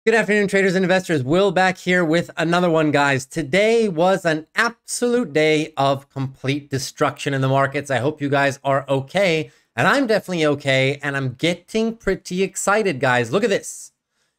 Good afternoon, traders and investors. Will back here with another one, guys. Today was an absolute day of complete destruction in the markets. I hope you guys are okay, and I'm definitely okay, and I'm getting pretty excited, guys. Look at this.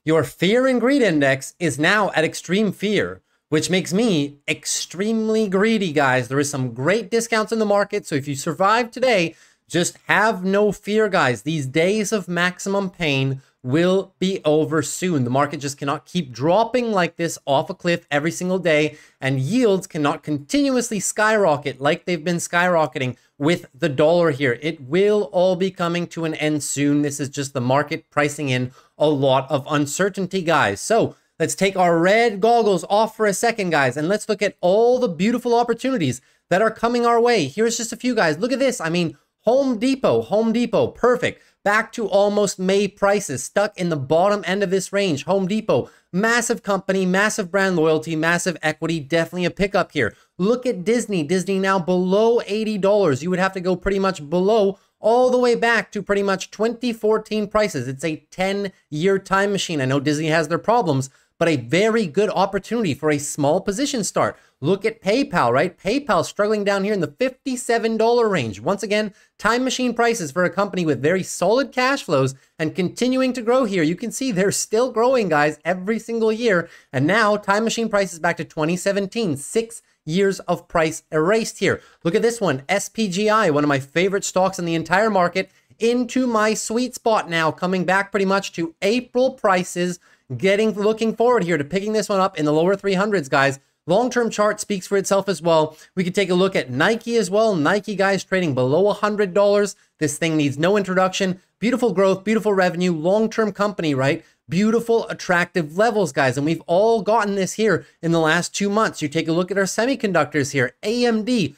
Your fear and greed index is now at extreme fear, which makes me extremely greedy, guys. There is some great discounts in the market, so if you survive today, just have no fear, guys. These days of maximum pain will be over soon. The market just cannot keep dropping like this off a cliff every single day, and yields cannot continuously skyrocket like they've been skyrocketing with the dollar here. It will all be coming to an end soon. This is just the market pricing in a lot of uncertainty, guys. So let's take our red goggles off for a second, guys, and let's look at all the beautiful opportunities that are coming our way. Here's just a few, guys. Look at this. I mean, Home Depot, perfect. Back to almost May prices, stuck in the bottom end of this range. Home Depot, massive company, massive brand loyalty, massive equity, definitely a pickup here. Look at Disney. Disney now below $80. You would have to go pretty much below all the way back to pretty much 2014 prices. It's a 10-year time machine. I know Disney has their problems, but a very good opportunity for a small position start. Look at PayPal, right? PayPal struggling down here in the $57 range. Once again, time machine prices for a company with very solid cash flows and continuing to grow here. You can see they're still growing, guys, every single year. And now time machine prices back to 2017, 6 years of price erased here. Look at this one, SPGI, one of my favorite stocks in the entire market, into my sweet spot now, coming back pretty much to April prices, looking forward here to picking this one up in the lower 300s, guys. Long-term chart speaks for itself as well. We could take a look at Nike as well. Nike, guys, trading below $100. This thing needs no introduction. Beautiful growth, beautiful revenue, long-term company, right? Beautiful, attractive levels, guys. And we've all gotten this here in the last 2 months. You take a look at our semiconductors here. AMD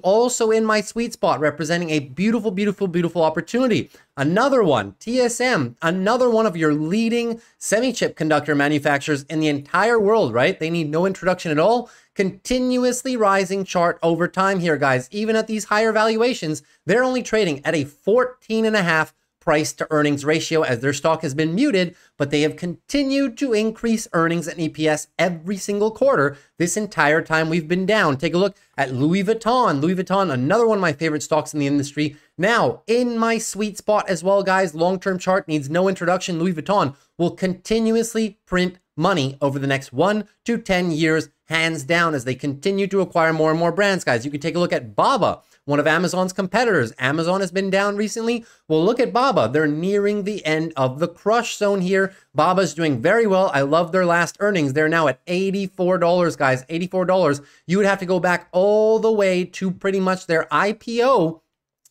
also in my sweet spot, representing a beautiful, beautiful, beautiful opportunity. Another one, TSM, another one of your leading semi-chip conductor manufacturers in the entire world, right? They need no introduction at all. Continuously rising chart over time here, guys. Even at these higher valuations, they're only trading at a 14.5 price to earnings ratio as their stock has been muted, but they have continued to increase earnings and EPS every single quarter this entire time we've been down. Take a look at Louis Vuitton. Louis Vuitton, another one of my favorite stocks in the industry. Now, in my sweet spot as well, guys, long-term chart needs no introduction. Louis Vuitton will continuously print money over the next 1 to 10 years, hands down, as they continue to acquire more and more brands, guys. You can take a look at Baba, one of Amazon's competitors. Amazon has been down recently. Well, look at Baba. They're nearing the end of the crush zone here. Baba's doing very well. I love their last earnings. They're now at $84, guys, $84. You would have to go back all the way to pretty much their IPO,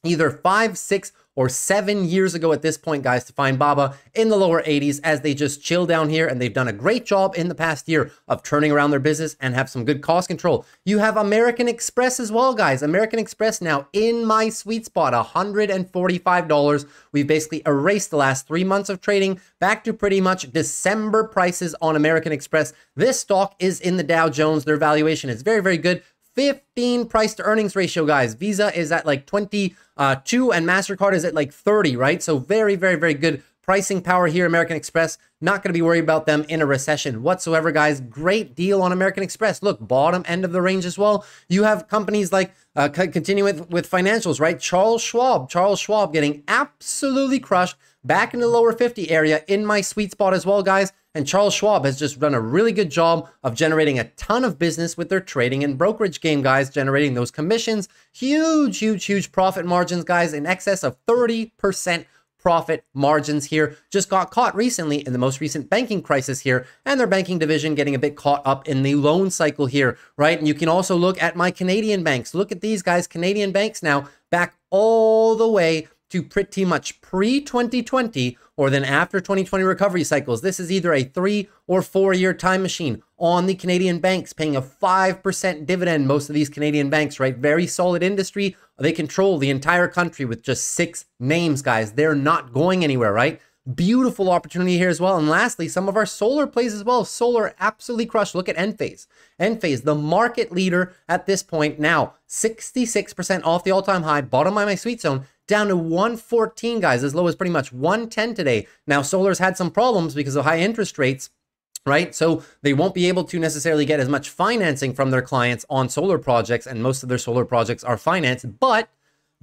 either 5, 6, or 7 years ago at this point, guys, to find Baba in the lower 80s as they just chill down here. And they've done a great job in the past year of turning around their business and have some good cost control. You have American Express as well, guys. American Express now in my sweet spot, $145. We've basically erased the last 3 months of trading back to pretty much December prices on American Express. This stock is in the Dow Jones. Their valuation is very, very good. 15 price to earnings ratio, guys. Visa is at like 22 and MasterCard is at like 30, right? So very, very, very good pricing power here. American Express, not going to be worried about them in a recession whatsoever, guys. Great deal on American Express. Look, bottom end of the range as well. You have companies like, continue with financials, right? Charles Schwab getting absolutely crushed back in the lower 50 area in my sweet spot as well, guys. And Charles Schwab has just done a really good job of generating a ton of business with their trading and brokerage game, guys, generating those commissions. Huge, huge, huge profit margins, guys, in excess of 30% profit margins here. Just got caught recently in the most recent banking crisis here, and their banking division getting a bit caught up in the loan cycle here, right? And you can also look at my Canadian banks. Look at these, guys. Canadian banks now back all the way to pretty much pre-2020 or then after 2020 recovery cycles. This is either a 3 or 4 year time machine on the Canadian banks, paying a 5% dividend. Most of these Canadian banks, right? Very solid industry. They control the entire country with just 6 names, guys. They're not going anywhere, right? Beautiful opportunity here as well. And lastly, some of our solar plays as well. Solar absolutely crushed. Look at Enphase. Enphase, the market leader at this point now, 66% off the all-time high, bottom of my sweet zone, down to 114, guys, as low as pretty much 110 today. Now, solar's had some problems because of high interest rates, right? So they won't be able to necessarily get as much financing from their clients on solar projects, and most of their solar projects are financed, but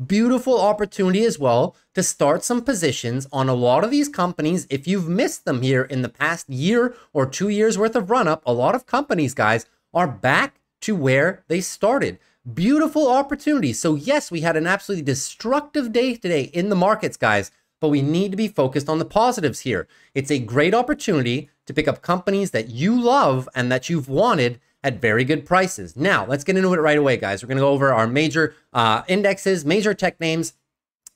beautiful opportunity as well to start some positions on a lot of these companies. If you've missed them here in the past year or 2 years worth of run up, a lot of companies, guys, are back to where they started. Beautiful opportunity. So yes, we had an absolutely destructive day today in the markets, guys, but we need to be focused on the positives here. It's a great opportunity to pick up companies that you love and that you've wanted at very good prices. Now, let's get into it right away, guys. We're going to go over our major indexes, major tech names,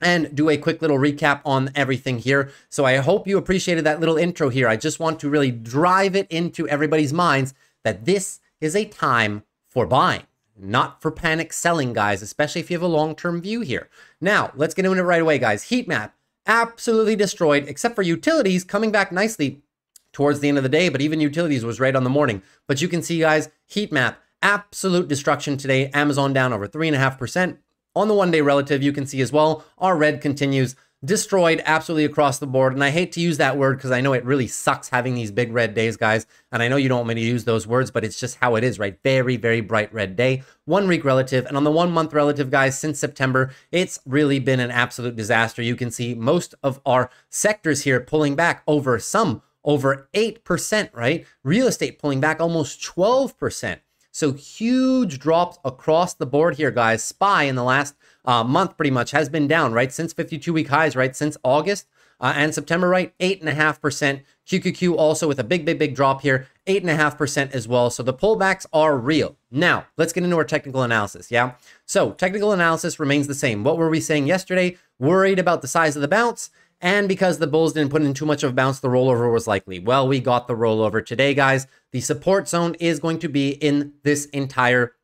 and do a quick little recap on everything here. So I hope you appreciated that little intro here. I just want to really drive it into everybody's minds that this is a time for buying, not for panic selling, guys, especially if you have a long-term view here. Now, let's get into it right away, guys. Heat map, absolutely destroyed, except for utilities coming back nicely towards the end of the day, but even utilities was right on the morning. But you can see, guys, heat map, absolute destruction today. Amazon down over 3.5%. On the one-day relative, you can see as well, our red continues destroyed absolutely across the board. And I hate to use that word because I know it really sucks having these big red days, guys. And I know you don't want me to use those words, but it's just how it is, right? Very, very bright red day. 1 week relative. And on the 1 month relative, guys, since September, it's really been an absolute disaster. You can see most of our sectors here pulling back over 8%, right? Real estate pulling back almost 12%. So huge drops across the board here, guys. SPY in the last month pretty much has been down, right? Since 52-week highs, right? Since August and September, right? 8.5%. QQQ also with a big drop here, 8.5% as well. So the pullbacks are real. Now, let's get into our technical analysis, yeah? So technical analysis remains the same. What were we saying yesterday? Worried about the size of the bounce. And because the bulls didn't put in too much of a bounce, the rollover was likely. Well, we got the rollover today, guys. The support zone is going to be in this entire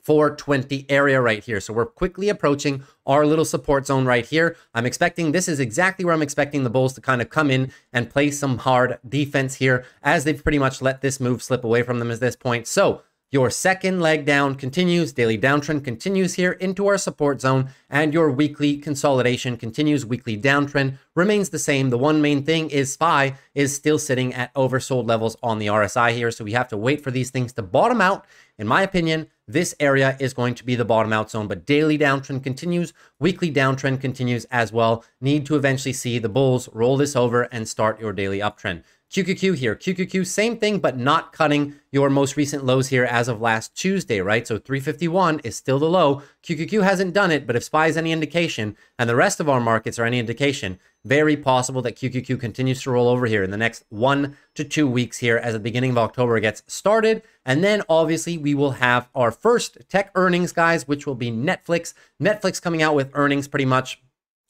420 area right here. So we're quickly approaching our little support zone right here. I'm expecting, this is exactly where I'm expecting the bulls to kind of come in and play some hard defense here, as they've pretty much let this move slip away from them at this point. So your second leg down continues, daily downtrend continues here into our support zone, and your weekly consolidation continues. Weekly downtrend remains the same. The one main thing is SPY is still sitting at oversold levels on the RSI here, so we have to wait for these things to bottom out. In my opinion, this area is going to be the bottom out zone, but daily downtrend continues, weekly downtrend continues as well. Need to eventually see the bulls roll this over and start your daily uptrend. QQQ here, QQQ, same thing, but not cutting your most recent lows here as of last Tuesday, right? So 351 is still the low. QQQ hasn't done it, but if SPY is any indication, and the rest of our markets are any indication, very possible that QQQ continues to roll over here in the next 1 to 2 weeks here as the beginning of October gets started. And then obviously we will have our first tech earnings, guys, which will be Netflix. Netflix coming out with earnings pretty much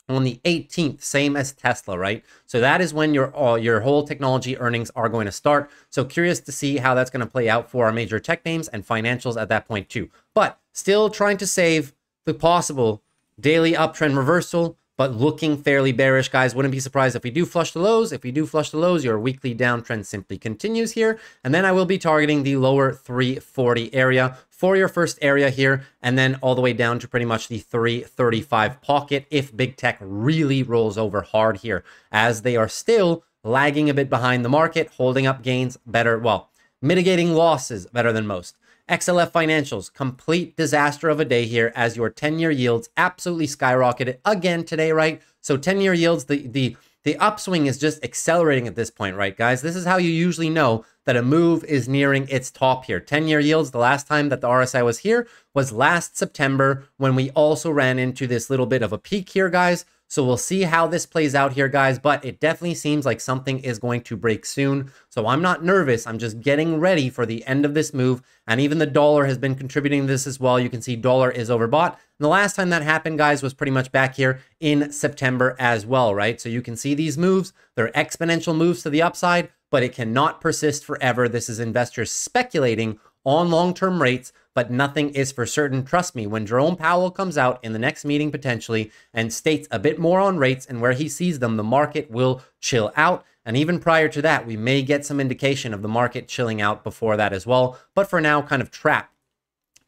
on the 18th, same as Tesla, right? So that is when your whole technology earnings are going to start. So curious to see how that's going to play out for our major tech names and financials at that point too. But still trying to save the possible daily uptrend reversal, but looking fairly bearish, guys. Wouldn't be surprised if we do flush the lows. If we do flush the lows, your weekly downtrend simply continues here. And then I will be targeting the lower 340 area for your first area here, and then all the way down to pretty much the 335 pocket if big tech really rolls over hard here, as they are still lagging a bit behind the market, holding up gains better, well, mitigating losses better than most. XLF financials, complete disaster of a day here as your 10-year yields absolutely skyrocketed again today, right? So 10-year yields, the upswing is just accelerating at this point, right, guys? This is how you usually know that a move is nearing its top here. 10-year yields, the last time that the RSI was here was last September, when we also ran into this little bit of a peak here, guys. So we'll see how this plays out here, guys, but it definitely seems like something is going to break soon. So I'm not nervous. I'm just getting ready for the end of this move. And even the dollar has been contributing to this as well. You can see dollar is overbought. And the last time that happened, guys, was pretty much back here in September as well, right? So you can see these moves. They're exponential moves to the upside, but it cannot persist forever. This is investors speculating on long-term rates, but nothing is for certain. Trust me, when Jerome Powell comes out in the next meeting potentially and states a bit more on rates and where he sees them, the market will chill out. And even prior to that, we may get some indication of the market chilling out before that as well. But for now, kind of trapped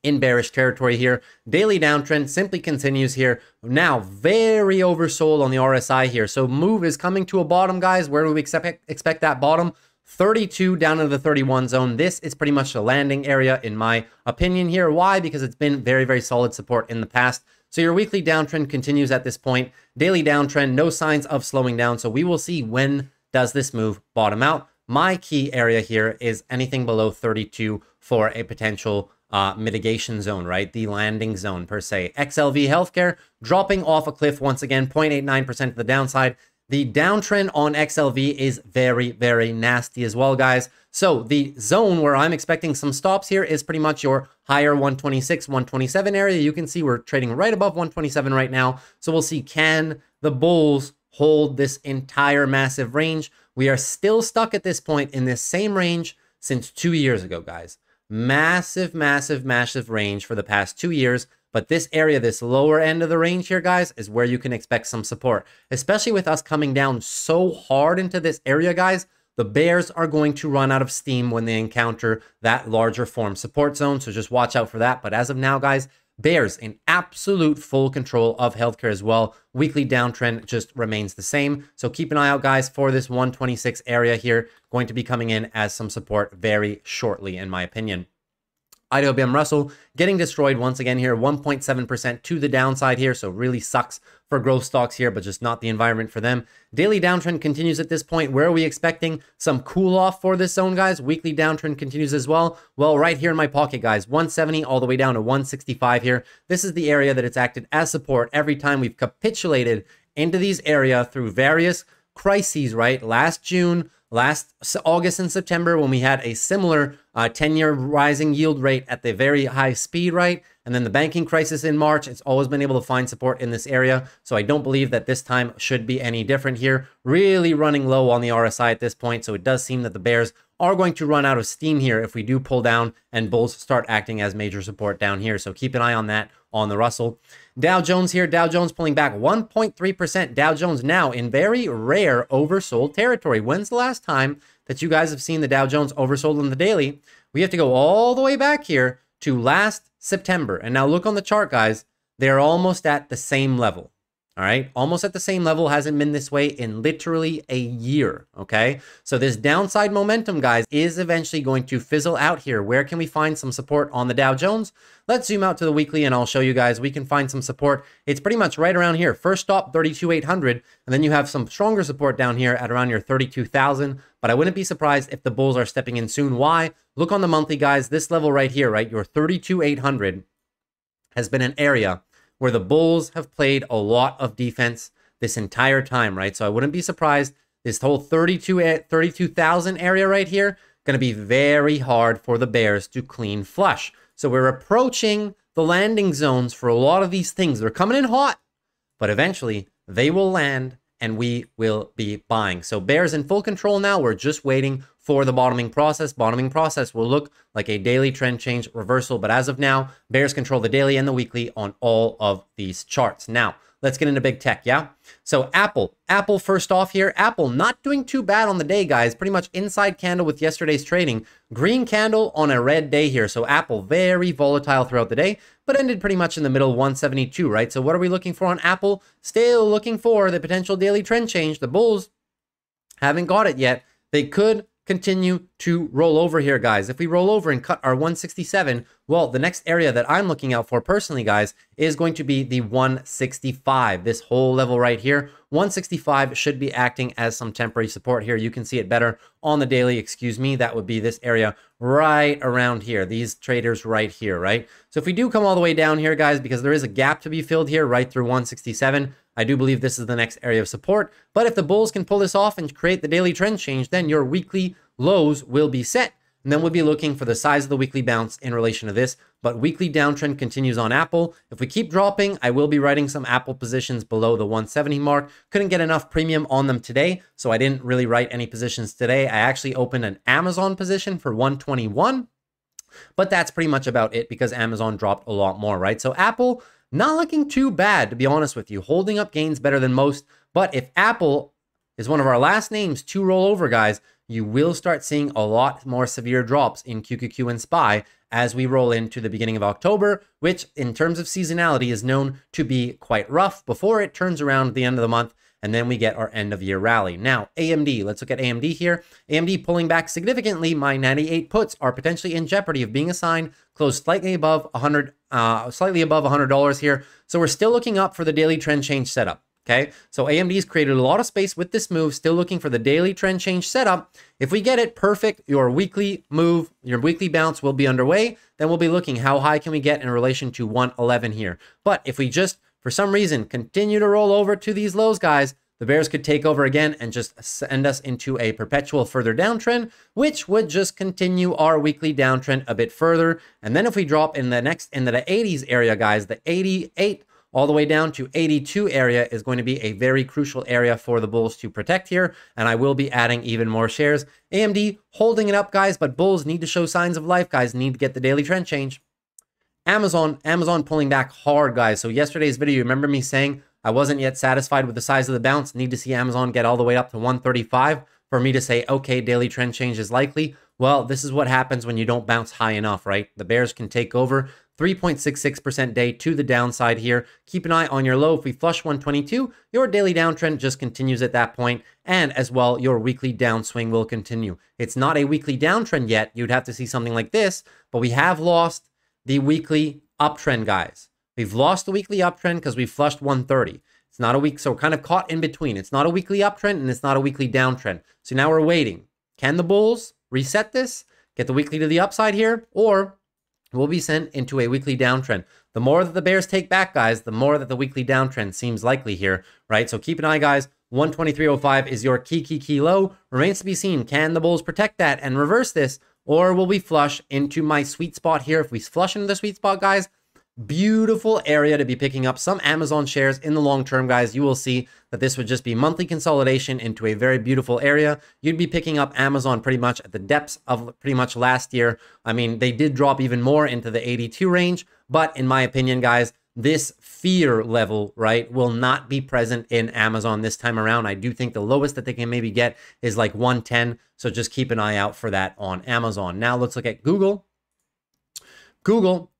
in bearish territory here. Daily downtrend simply continues here. Now, very oversold on the RSI here. So move is coming to a bottom, guys. Where do we expect that bottom? 32 down into the 31 zone. This is pretty much the landing area in my opinion here. Why? Because it's been very, very solid support in the past. So your weekly downtrend continues at this point. Daily downtrend, no signs of slowing down. So we will see when does this move bottom out. My key area here is anything below 32 for a potential mitigation zone, right? The landing zone per se. XLV Healthcare dropping off a cliff once again, 0.89% to the downside. The downtrend on XLV is very, very nasty as well, guys. So the zone where I'm expecting some stops here is pretty much your higher 126, 127 area. You can see we're trading right above 127 right now. So we'll see, can the bulls hold this entire massive range? We are still stuck at this point in this same range since 2 years ago, guys. Massive, massive, massive range for the past 2 years. But this area, this lower end of the range here, guys, is where you can expect some support, especially with us coming down so hard into this area, guys. The bears are going to run out of steam when they encounter that larger form support zone. So just watch out for that. But as of now, guys, bears in absolute full control of healthcare as well. Weekly downtrend just remains the same. So keep an eye out, guys, for this 126 area here, going to be coming in as some support very shortly, in my opinion. IWM Russell getting destroyed once again here, 1.7% to the downside here. So really sucks for growth stocks here, but just not the environment for them. Daily downtrend continues at this point. Where are we expecting some cool off for this zone, guys? Weekly downtrend continues as well. Well, right here in my pocket, guys, 170 all the way down to 165 here. This is the area that it's acted as support every time we've capitulated into these area through various crises, right? Last June, last August and September, when we had a similar 10-year rising yield rate at the very high speed, right? And then the banking crisis in March, it's always been able to find support in this area. So I don't believe that this time should be any different here. Really running low on the RSI at this point. So it does seem that the bears are going to run out of steam here if we do pull down and bulls start acting as major support down here. So keep an eye on that on the Russell. Dow Jones here, Dow Jones pulling back 1.3%. Dow Jones now in very rare oversold territory. When's the last time that you guys have seen the Dow Jones oversold on the daily? We have to go all the way back here to last September. And now look on the chart, guys. They're almost at the same level. All right, almost at the same level. Hasn't been this way in literally a year, okay? So this downside momentum, guys, is eventually going to fizzle out here. Where can we find some support on the Dow Jones? Let's zoom out to the weekly and I'll show you guys. We can find some support. It's pretty much right around here. First stop, 32,800, and then you have some stronger support down here at around your 32,000. But I wouldn't be surprised if the bulls are stepping in soon. Why? Look on the monthly, guys. This level right here, right? Your 32,800 has been an area where the bulls have played a lot of defense this entire time, right? So I wouldn't be surprised. This whole 32,000 area right here, going to be very hard for the bears to clean flush. So we're approaching the landing zones for a lot of these things. They're coming in hot, but eventually they will land and we will be buying. So bears in full control now. We're just waiting for the bottoming process. Bottoming process will look like a daily trend change reversal. But as of now, bears control the daily and the weekly on all of these charts. Now, let's get into big tech, yeah? So Apple first off here. Apple not doing too bad on the day, guys. Pretty much inside candle with yesterday's trading. Green candle on a red day here. So Apple very volatile throughout the day, but ended pretty much in the middle, 172, right? So what are we looking for on Apple? Still looking for the potential daily trend change. The bulls haven't got it yet. They could continue to roll over here, guys. If we roll over and cut our 167, well, the next area that I'm looking out for personally, guys, is going to be the 165. This whole level right here, 165 should be acting as some temporary support here. You can see it better on the daily, excuse me. That would be this area right around here, these traders right here, right? So if we do come all the way down here, guys, because there is a gap to be filled here right through 167, I do believe this is the next area of support. But if the bulls can pull this off and create the daily trend change, then your weekly lows will be set. And then we'll be looking for the size of the weekly bounce in relation to this. But weekly downtrend continues on Apple. If we keep dropping, I will be writing some Apple positions below the 170 mark. Couldn't get enough premium on them today, so I didn't really write any positions today. I actually opened an Amazon position for 121. But that's pretty much about it because Amazon dropped a lot more, right? So Apple, not looking too bad, to be honest with you. Holding up gains better than most. But if Apple is one of our last names to roll over, guys, you will start seeing a lot more severe drops in QQQ and SPY as we roll into the beginning of October, which in terms of seasonality is known to be quite rough before it turns around at the end of the month. And then we get our end of year rally. Now, AMD, let's look at AMD here. AMD pulling back significantly. My 98 puts are potentially in jeopardy of being assigned, closed slightly above $100 here. So we're still looking up for the daily trend change setup. Okay, so AMD's created a lot of space with this move, still looking for the daily trend change setup. If we get it perfect, your weekly move, your weekly bounce will be underway. Then we'll be looking how high can we get in relation to 111 here. But if we just, for some reason, continue to roll over to these lows, guys, the bears could take over again and just send us into a perpetual further downtrend, which would just continue our weekly downtrend a bit further. And then if we drop in the next into the 80s area, guys, the 88 all the way down to 82 area is going to be a very crucial area for the bulls to protect here. And I will be adding even more shares. AMD holding it up, guys, but bulls need to show signs of life, guys, need to get the daily trend change. Amazon pulling back hard, guys. So yesterday's video, you remember me saying I wasn't yet satisfied with the size of the bounce. Need to see Amazon get all the way up to 135 for me to say, okay, daily trend change is likely. Well, this is what happens when you don't bounce high enough, right? The bears can take over. 3.66% day to the downside here. Keep an eye on your low. If we flush 122, your daily downtrend just continues at that point. And as well, your weekly downswing will continue. It's not a weekly downtrend yet. You'd have to see something like this, but we have lost the weekly uptrend, guys. We've lost the weekly uptrend because we flushed 130. It's not a week, so we're kind of caught in between. It's not a weekly uptrend and it's not a weekly downtrend. So now we're waiting. Can the bulls reset this, get the weekly to the upside here, or will be sent into a weekly downtrend? The more that the bears take back, guys, the more that the weekly downtrend seems likely here, right? So keep an eye, guys. 123.05 is your key low. Remains to be seen. Can the bulls protect that and reverse this, or will we flush into my sweet spot here? If we flush into the sweet spot, guys, beautiful area to be picking up some Amazon shares in the long term, guys. You will see that this would just be monthly consolidation into a very beautiful area. You'd be picking up Amazon pretty much at the depths of pretty much last year. I mean, they did drop even more into the 82 range, but in my opinion, guys, this fear level, right, will not be present in Amazon this time around. I do think the lowest that they can maybe get is like 110. So just keep an eye out for that on Amazon. Now let's look at Google. Google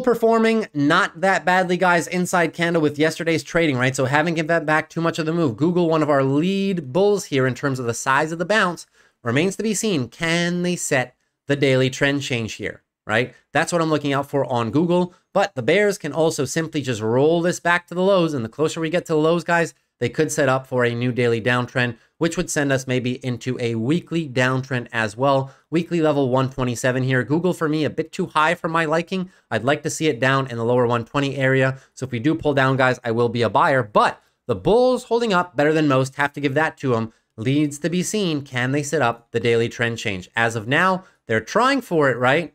performing not that badly, guys, inside candle with yesterday's trading, right? So haven't given back too much of the move. Google, one of our lead bulls here in terms of the size of the bounce, remains to be seen. Can they set the daily trend change here, right? That's what I'm looking out for on Google. But the bears can also simply just roll this back to the lows. And the closer we get to the lows, guys, they could set up for a new daily downtrend, which would send us maybe into a weekly downtrend as well. Weekly level 127 here. Google for me a bit too high for my liking. I'd like to see it down in the lower 120 area. So if we do pull down, guys, I will be a buyer. But the bulls holding up better than most, have to give that to them. Leads to be seen. Can they set up the daily trend change? As of now, they're trying for it, right?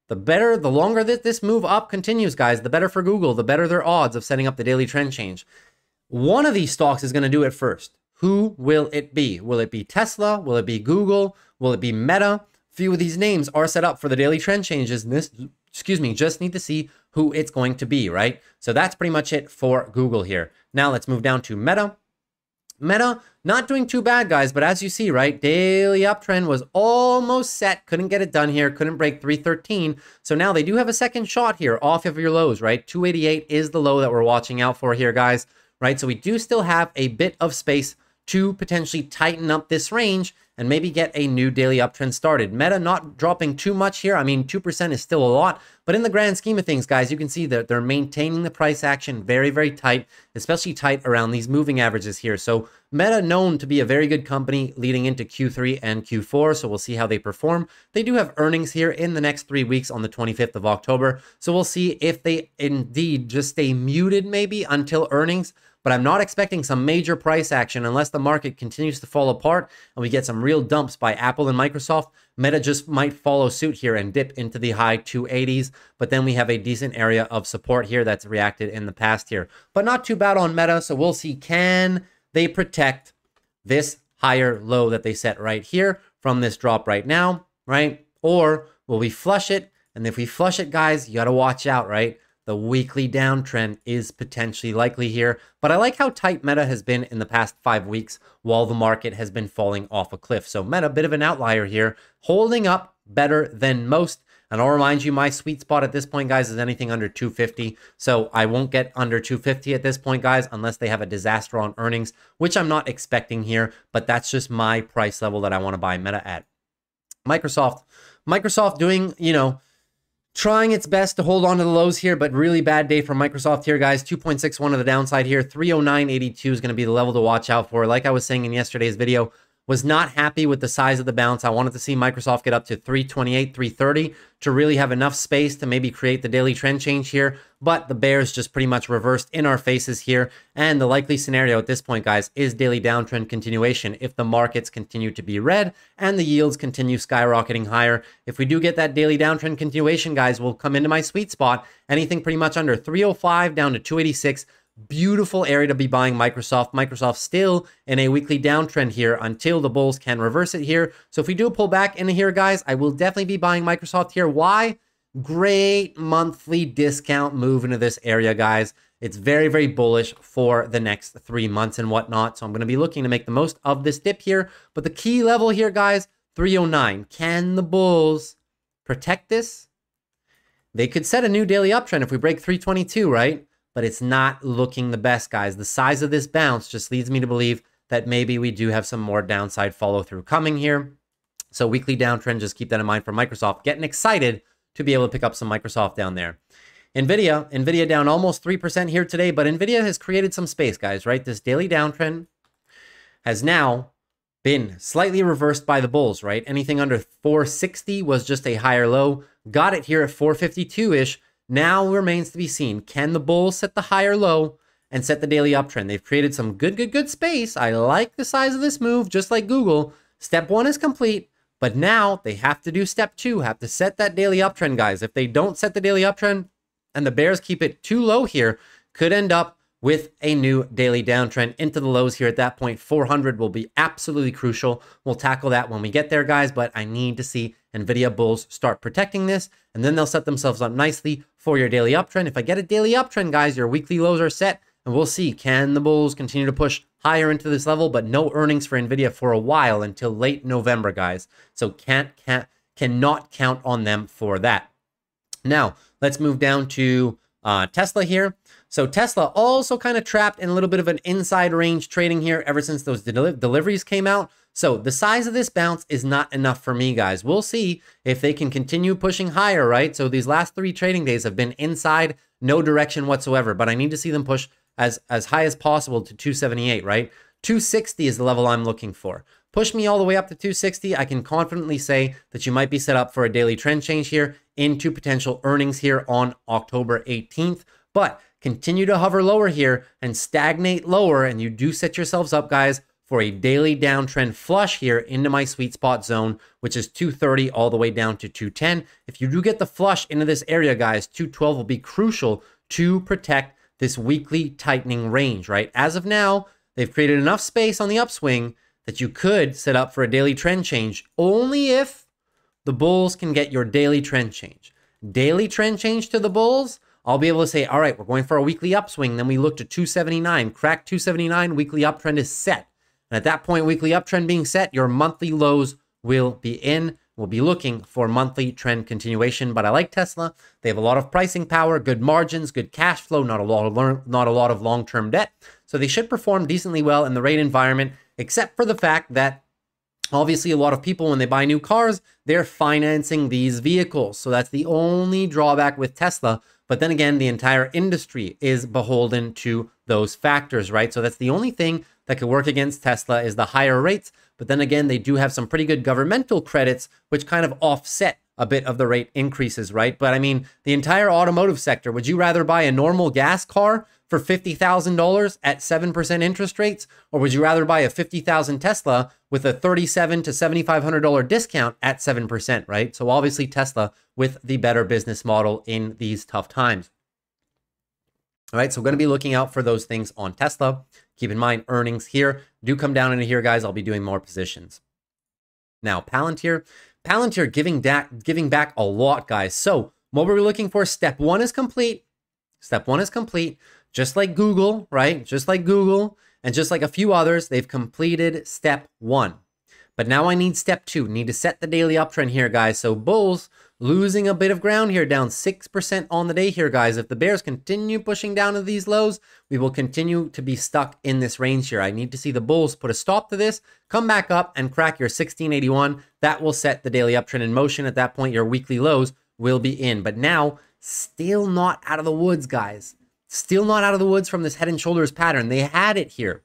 The longer that this move up continues, guys, the better for Google, the better their odds of setting up the daily trend change. One of these stocks is going to do it first. Who will it be? Will it be Tesla? Will it be Google? Will it be Meta? Few of these names are set up for the daily trend changes. And this, just need to see who it's going to be, right? So that's pretty much it for Google here. Now let's move down to Meta. Meta, not doing too bad, guys, but as you see, right, daily uptrend was almost set. Couldn't get it done here. Couldn't break 313. So now they do have a second shot here off of your lows, right? 288 is the low that we're watching out for here, guys. Right, so we do still have a bit of space to potentially tighten up this range and maybe get a new daily uptrend started. Meta not dropping too much here. I mean, 2% is still a lot, but in the grand scheme of things, guys, you can see that they're maintaining the price action very, very tight, especially tight around these moving averages here. So Meta known to be a very good company leading into Q3 and Q4, so we'll see how they perform. They do have earnings here in the next 3 weeks on the 25th of October, so we'll see if they indeed just stay muted maybe until earnings. But I'm not expecting some major price action unless the market continues to fall apart and we get some real dumps by Apple and Microsoft. Meta just might follow suit here and dip into the high 280s. But then we have a decent area of support here that's reacted in the past here. But not too bad on Meta. So we'll see, can they protect this higher low that they set right here from this drop right now, right? Or will we flush it? And if we flush it, guys, you got to watch out, right? the weekly downtrend is potentially likely here. But I like how tight Meta has been in the past 5 weeks while the market has been falling off a cliff. So Meta, a bit of an outlier here, holding up better than most. And I'll remind you, my sweet spot at this point, guys, is anything under 250. So I won't get under 250 at this point, guys, unless they have a disaster on earnings, which I'm not expecting here. But that's just my price level that I want to buy Meta at. Microsoft doing, trying its best to hold on to the lows here, but really bad day for Microsoft here, guys. 2.61 to the downside here. 309.82 is going to be the level to watch out for. Like I was saying in yesterday's video, was not happy with the size of the bounce. I wanted to see Microsoft get up to 328, 330 to really have enough space to maybe create the daily trend change here. But the bears just pretty much reversed in our faces here. And the likely scenario at this point, guys, is daily downtrend continuation if the markets continue to be red and the yields continue skyrocketing higher. If we do get that daily downtrend continuation, guys, we'll come into my sweet spot. Anything pretty much under 305 down to 286. Beautiful area to be buying Microsoft. Microsoft still in a weekly downtrend here until the bulls can reverse it here. So if we do a pullback into here, guys, I will definitely be buying Microsoft here. Why? Great monthly discount move into this area, guys. It's very, very bullish for the next 3 months and whatnot. So I'm going to be looking to make the most of this dip here. But the key level here, guys, 309. Can the bulls protect this? They could set a new daily uptrend if we break 322, right? But it's not looking the best, guys. The size of this bounce just leads me to believe that maybe we do have some more downside follow through coming here. So weekly downtrend, just keep that in mind for Microsoft. Getting excited to be able to pick up some Microsoft down there. NVIDIA down almost 3% here today, but NVIDIA has created some space, guys, right? This daily downtrend has now been slightly reversed by the bulls, right? Anything under 460 was just a higher low. Got it here at 452-ish. Now remains to be seen. Can the bulls set the higher low and set the daily uptrend? They've created some good space. I like the size of this move, just like Google. Step 1 is complete, but now they have to do step 2, have to set that daily uptrend, guys. If they don't set the daily uptrend and the bears keep it too low here, could end up with a new daily downtrend into the lows here. At that point, 400 will be absolutely crucial. We'll tackle that when we get there, guys, but I need to see NVIDIA bulls start protecting this, and then they'll set themselves up nicely for your daily uptrend. If I get a daily uptrend, guys, your weekly lows are set, and we'll see, can the bulls continue to push higher into this level, but no earnings for NVIDIA for a while until late November, guys. So cannot count on them for that. Now, let's move down to Tesla here. So Tesla also kind of trapped in a little bit of an inside range trading here ever since those deliveries came out. So the size of this bounce is not enough for me, guys. We'll see if they can continue pushing higher, right? So these last 3 trading days have been inside, no direction whatsoever, but I need to see them push as high as possible to 278, right? 260 is the level I'm looking for. Push me all the way up to 260. I can confidently say that you might be set up for a daily trend change here into potential earnings here on October 18th. But continue to hover lower here and stagnate lower, and you do set yourselves up, guys, for a daily downtrend flush here into my sweet spot zone, which is 230 all the way down to 210. If you do get the flush into this area, guys, 212 will be crucial to protect this weekly tightening range, right? As of now, they've created enough space on the upswing that you could set up for a daily trend change only if the bulls can get your daily trend change. Daily trend change to the bulls, I'll be able to say, all right, we're going for a weekly upswing. Then we look to 279, crack 279, weekly uptrend is set. And at that point, weekly uptrend being set, your monthly lows will be in. We'll be looking for monthly trend continuation. But I like Tesla. They have a lot of pricing power, good margins, good cash flow, not a lot of long-term debt. So they should perform decently well in the rate environment, except for the fact that obviously a lot of people, when they buy new cars, they're financing these vehicles. So that's the only drawback with Tesla. But then again, the entire industry is beholden to those factors, right? So that's the only thing that could work against Tesla is the higher rates. But then again, they do have some pretty good governmental credits, which kind of offset a bit of the rate increases, right? But I mean, the entire automotive sector, would you rather buy a normal gas car for $50,000 at 7% interest rates? Or would you rather buy a $50,000 Tesla with a $3,700 to $7,500 discount at 7%, right? So obviously Tesla with the better business model in these tough times. All right, so we're going to be looking out for those things on Tesla. Keep in mind, earnings here do come down into here, guys. I'll be doing more positions. Now, Palantir giving back a lot, guys. So what we're looking for, step 1 is complete. Step one is complete, just like Google, right? Just like Google and just like a few others, they've completed step one. But now I need step two. Need to set the daily uptrend here, guys. So bulls losing a bit of ground here, down 6% on the day here, guys. If the bears continue pushing down to these lows, we will continue to be stuck in this range here. I need to see the bulls put a stop to this, come back up and crack your 1681. That will set the daily uptrend in motion. At that point, your weekly lows will be in. But now, still not out of the woods, guys. Still not out of the woods from this head and shoulders pattern. They had it here.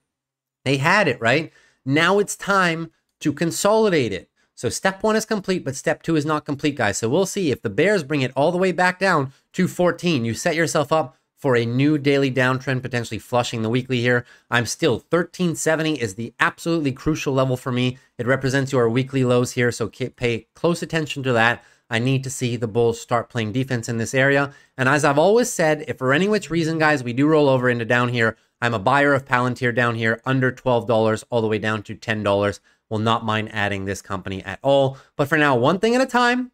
They had it, right? Now it's time to consolidate it. So step one is complete, but step two is not complete, guys. So we'll see if the bears bring it all the way back down to 14. You set yourself up for a new daily downtrend, potentially flushing the weekly here. I'm still 1370 is the absolutely crucial level for me. It represents your weekly lows here, so pay close attention to that. I need to see the bulls start playing defense in this area. And as I've always said, if for any which reason, guys, we do roll over into down here, I'm a buyer of Palantir down here under $12 all the way down to $10. Will not mind adding this company at all. But for now, one thing at a time.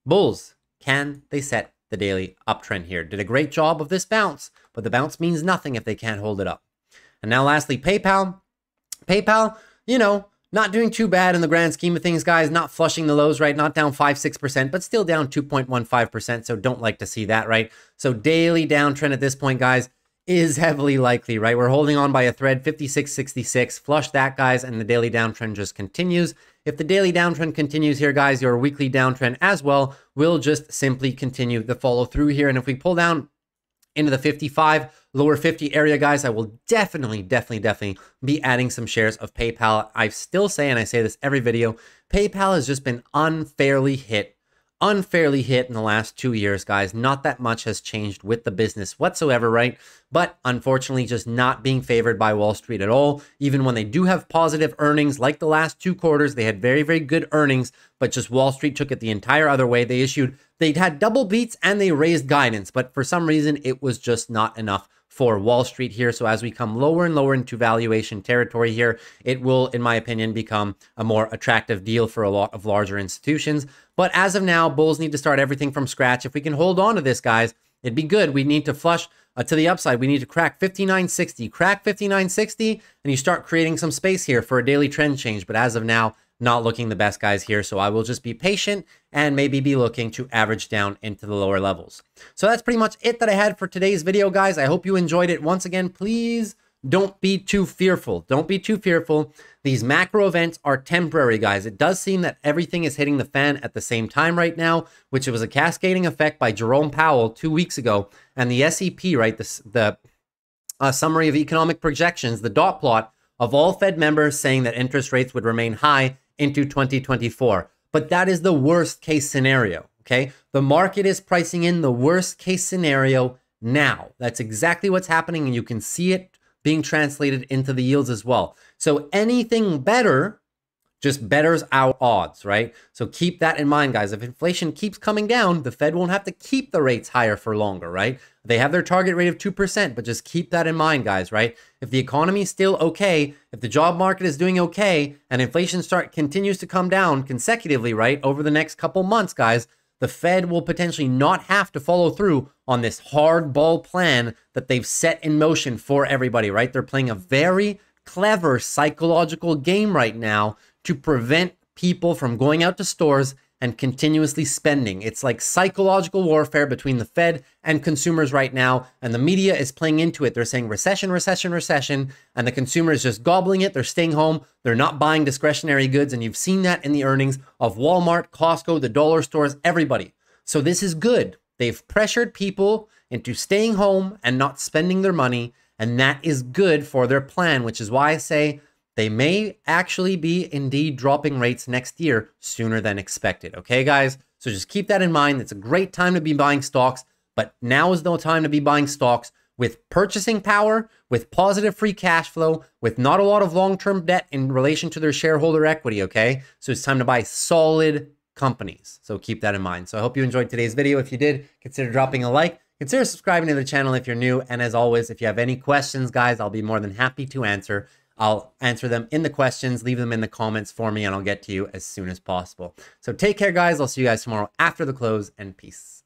Bulls, can they set the daily uptrend here? Did a great job of this bounce, but the bounce means nothing if they can't hold it up. And now lastly, PayPal. PayPal, you know, not doing too bad in the grand scheme of things, guys. Not flushing the lows, right? Not down 5-6%, but still down 2.15%. So don't like to see that, right? So daily downtrend at this point, guys, is heavily likely, right? We're holding on by a thread, 56.66. Flush that, guys, and the daily downtrend just continues. If the daily downtrend continues here, guys, your weekly downtrend as well will just simply continue the follow through here. And if we pull down into the 55, lower 50 area, guys, I will definitely be adding some shares of PayPal. I still say, and I say this every video, PayPal has just been unfairly hit in the last 2 years, guys. Not that much has changed with the business whatsoever, right? But unfortunately, just not being favored by Wall Street at all. Even when they do have positive earnings, like the last 2 quarters, they had very, very good earnings, but just Wall Street took it the entire other way. They had double beats and they raised guidance, but for some reason, it was just not enough for Wall Street here. So as we come lower and lower into valuation territory here, it will, in my opinion, become a more attractive deal for a lot of larger institutions. But as of now, bulls need to start everything from scratch. If we can hold on to this, guys, it'd be good. We need to flush to the upside. We need to crack 5960, crack 5960, and you start creating some space here for a daily trend change. But as of now, not looking the best, guys, here. So I will just be patient and maybe be looking to average down into the lower levels. So that's pretty much it that I had for today's video, guys. I hope you enjoyed it. Once again, please don't be too fearful. Don't be too fearful. These macro events are temporary, guys. It does seem that everything is hitting the fan at the same time right now, which was a cascading effect by Jerome Powell 2 weeks ago. And the SEP, right, the summary of economic projections, the dot plot of all Fed members saying that interest rates would remain high into 2024. But that is the worst case scenario, okay? The market is pricing in the worst case scenario now. That's exactly what's happening, and you can see it being translated into the yields as well. So anything better just betters our odds, right? So keep that in mind, guys. If inflation keeps coming down, the Fed won't have to keep the rates higher for longer, right? They have their target rate of 2%, but just keep that in mind, guys, right? If the economy is still okay, if the job market is doing okay, and inflation continues to come down consecutively, right, over the next couple months, guys, the Fed will potentially not have to follow through on this hardball plan that they've set in motion for everybody, right? They're playing a very clever psychological game right now to prevent people from going out to stores and continuously spending. It's like psychological warfare between the Fed and consumers right now, and the media is playing into it. They're saying recession, recession, recession, and the consumer is just gobbling it. They're staying home. They're not buying discretionary goods, and you've seen that in the earnings of Walmart, Costco, the dollar stores, everybody. So this is good. They've pressured people into staying home and not spending their money, and that is good for their plan, which is why I say they may actually be indeed dropping rates next year sooner than expected. Okay, guys? So just keep that in mind. It's a great time to be buying stocks, but now is no time to be buying stocks with purchasing power, with positive free cash flow, with not a lot of long-term debt in relation to their shareholder equity, okay? So it's time to buy solid companies. So keep that in mind. So I hope you enjoyed today's video. If you did, consider dropping a like. Consider subscribing to the channel if you're new. And as always, if you have any questions, guys, I'll be more than happy to answer. I'll answer them in the questions, leave them in the comments for me, and I'll get to you as soon as possible. So take care, guys. I'll see you guys tomorrow after the close, and peace.